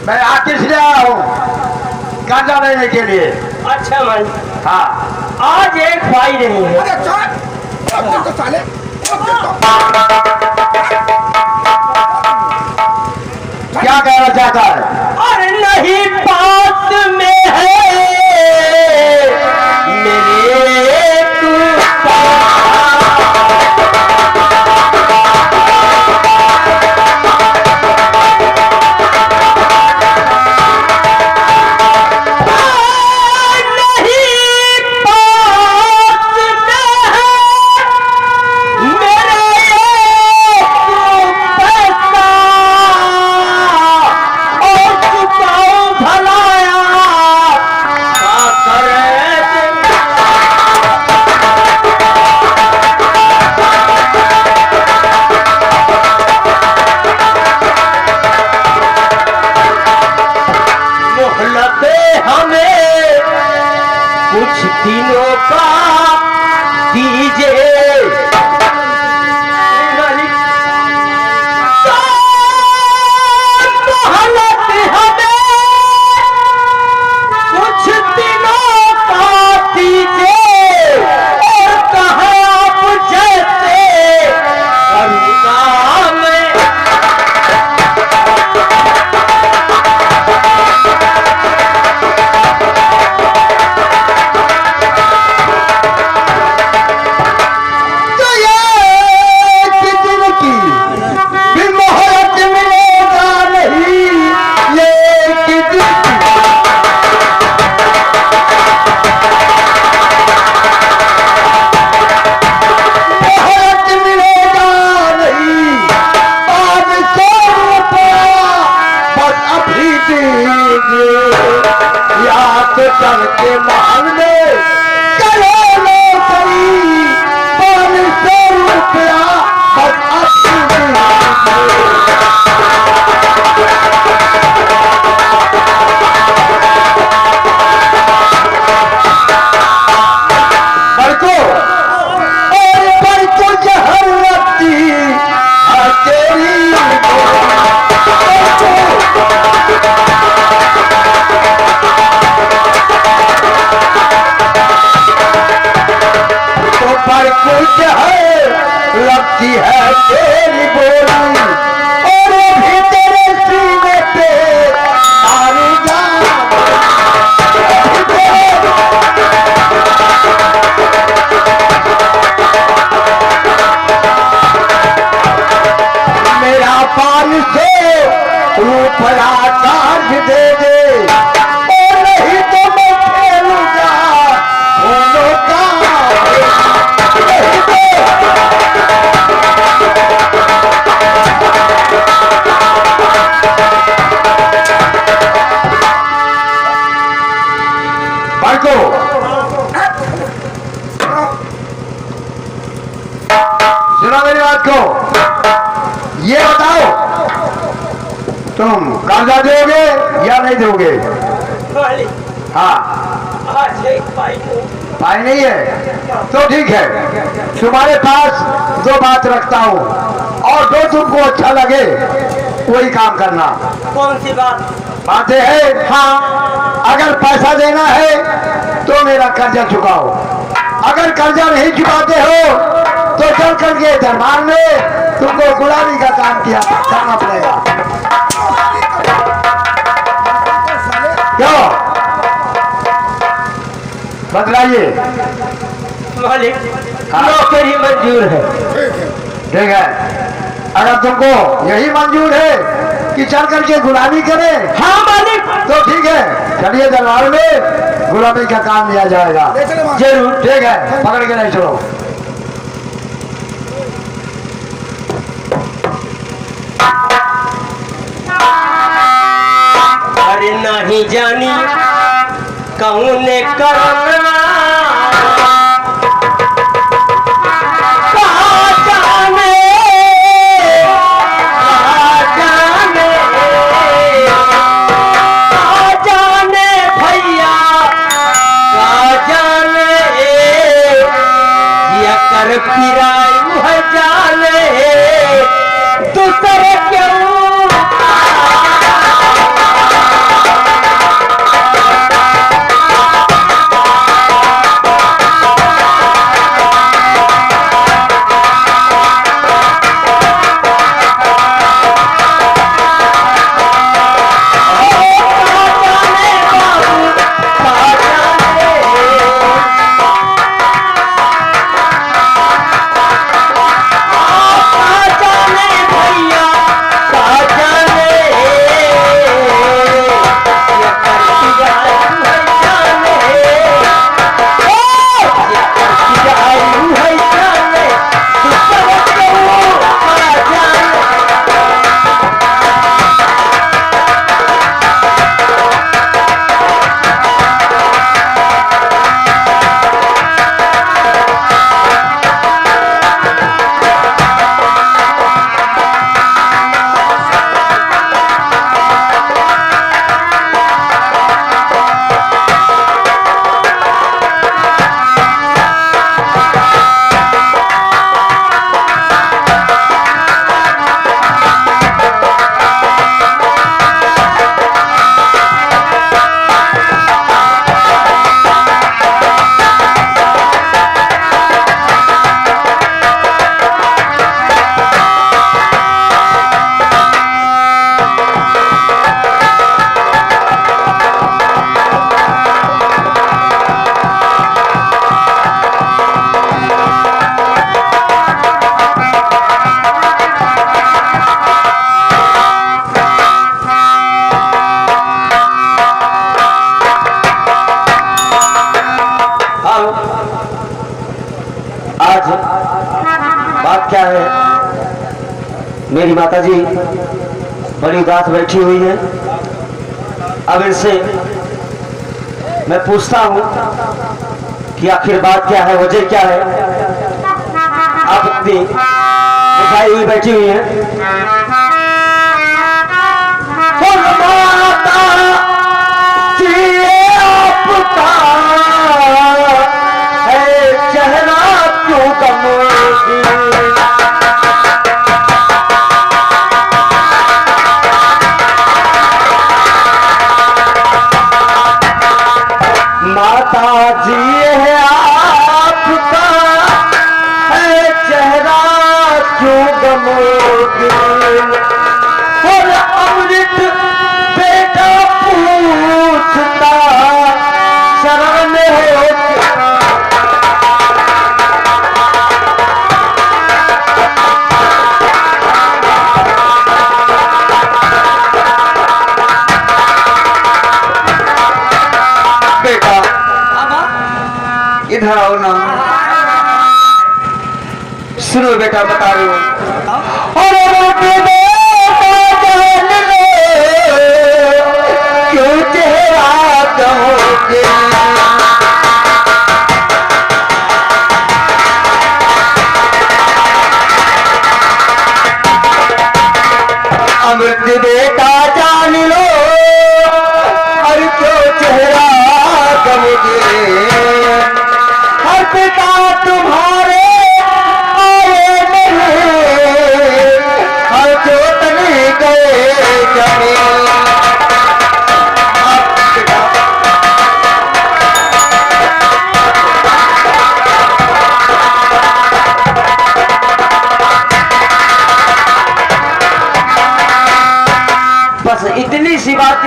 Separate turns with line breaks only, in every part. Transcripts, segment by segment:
मैं आतिश ले आया हूँ गांजा लेने के लिए।
अच्छा मन,
हाँ
आज एक भाई नहीं है।
तो साले
क्या कहना चाहता है?
और नहीं बात में है मेरे कुछ दिनों का दीजिए मोहलत हमें, कुछ दिनों का दीजिए और कहा आप जैसे करूँगा मैं। करके मान में करो करी 500 रुपया बड़को और बड़को जहरती तेरी तो
को। सुनो मेरी बात को, ये बताओ तुम कर्जा दोगे या नहीं दोगे? हाँ, पाई नहीं है तो ठीक है, तुम्हारे पास दो बात रखता हूँ और जो तुमको अच्छा लगे वही काम करना।
कौन सी बात?
बातें है।
हाँ,
अगर पैसा देना है तो मेरा कर्जा चुकाओ, अगर कर्जा नहीं चुकाते हो तो चल करके दरबार में तुमको गुलामी का काम किया करना पड़ेगा। क्यों बतलाइए?
मालिक
हाँ।
नौकरी मंजूर है।
ठीक है, अगर तुमको यही मंजूर है कि चल करके गुलामी करें
हाँ मालिक,
तो ठीक है, चलिए दरबार में गुलामी का काम लिया जाएगा।
ले चलो वहाँ।
जरूर।
ठीक है, पकड़ के नहीं चलो।
अरे नहीं जानी कहूँ ने करना, कहाँ जाने, कहाँ जाने, कहाँ जाने भैया, कहाँ जाने, ये कर फिराई है जाने, दूसरे क्यों आज बात क्या है? मेरी माताजी बड़ी उदास बैठी हुई है। अब इनसे मैं पूछता हूँ कि आखिर बात क्या है, वजह क्या है। आप इतनी दिखाई हुई बैठी हुई है। चेहरा क्यों कमोगी, माता जी है आपका है चेहरा क्यों गमोगी, और अमृत बेटा पूछता शरण हो
इधर आओ ना। सुनो बेटा, बता रही हूँ। क्यों चेहरा कहोगे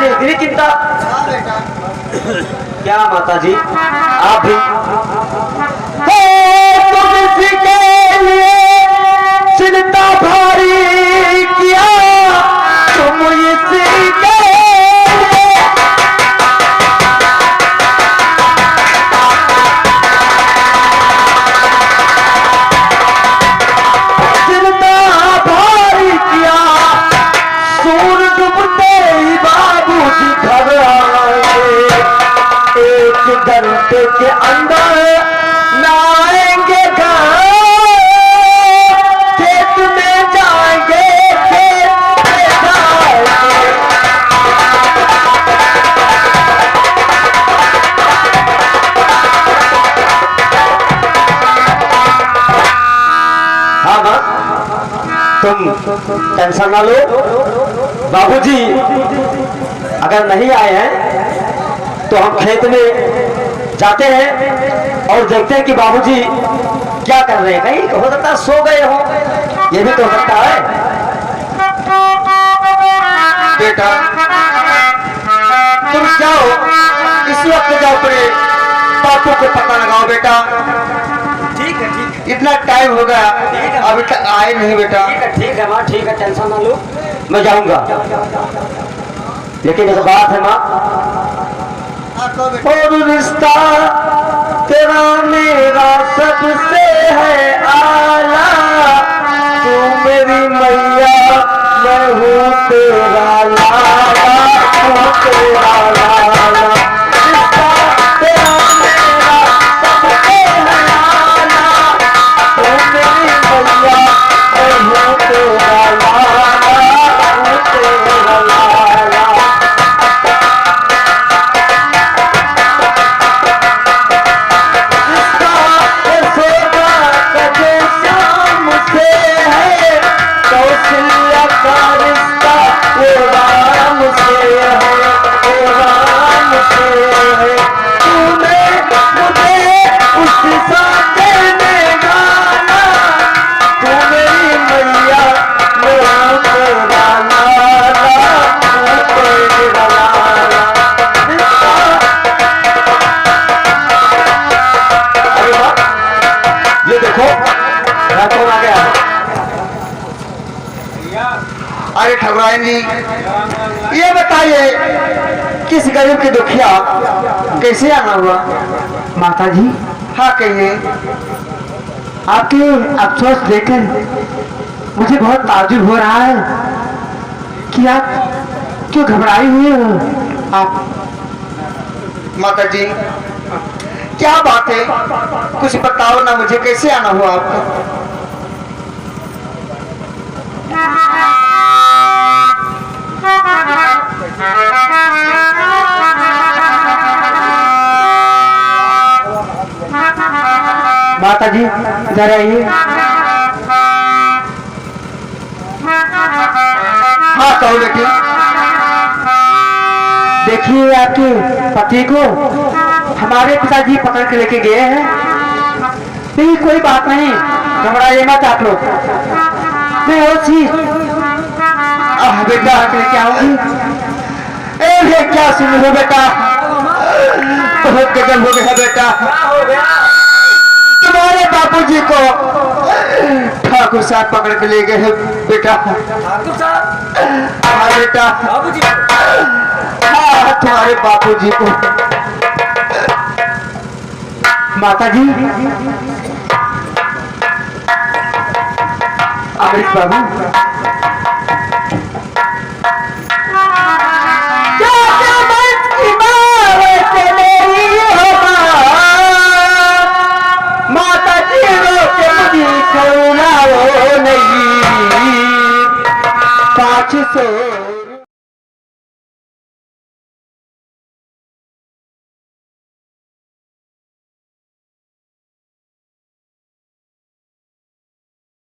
लिए इतनी चिंता? क्या माता जी आप भी
तुम इसी के लिए चिंता भारी किया, तुम इसी के लिए चिंता भारी किया। सूरज डूबते ही बाबूजी घर आएंगे, एक घंटे के अंदर लाएंगे घर, खेत में जाएंगे, खेत में जाएंगे।
हाँ माँ तुम टेंशन ना लो। बाबूजी अगर नहीं आए हैं तो हम खेत में जाते हैं और देखते हैं कि बाबूजी क्या कर रहे हैं। कहीं हो सकता है सो गए हो, ये भी तो हो सकता है।
बेटा तुम जाओ, इस वक्त जाओ, अपने पापू को पता लगाओ बेटा।
ठीक है ठीक है
इतना टाइम हो गया,
ठीक है।
अभी तक आए नहीं बेटा।
ठीक है माँ, ठीक है, टेंशन ना लो, मैं जाऊंगा। लेकिन एक बात है माँ,
और रिश्ता तेरा मेरा सबसे है आला, तू मेरी मैया, मैं हूँ तेरा लाला, हूँ तेरा लाला। रिश्ता तेरा मेरा सबसे है आला, तू मेरी मैया, मैं हूँ तेरा लाला, हूँ तेरा लाला। कौशल्या का रिश्ता वो राम से है, वो राम से है। तूने मुझे उस साथे में गाना, तू मेरी मैया, मैं हूँ तेरा लाला, हूँ तेरा लाला।
अरे वाह, ये देखो कौन आ गया।
अरे ठकुराइन जी, ये बताइए किस गरीब के दुखिया कैसे आना हुआ? माता जी हाँ कहिए। आपके अफसोस देखकर मुझे बहुत ताज्जुब हो रहा है कि आप क्यों घबराई हुई हो। आप माता जी क्या बात है, कुछ बताओ ना मुझे, कैसे आना हुआ आपको? माता जी इधर आइए। हाँ कहो बेटी। देखिए आपके पति को हमारे पिताजी पकड़ के लेके गए हैं। नहीं कोई बात नहीं, घबराइए मत आप लोग, मैं और चीज बेटा लेके आऊंगी। क्या सुन हो बेटा, बहुत गजब हो गया बेटा। तुम्हारे बापूजी को ठाकुर साहब पकड़ के ले गए हैं बेटा।
ठाकुर साहब?
हाँ बेटा,
बाबूजी?
हाँ तुम्हारे बापूजी को। माता जी, अमृत बाबू, माता जी रोके मुझे करुणा नहीं, 500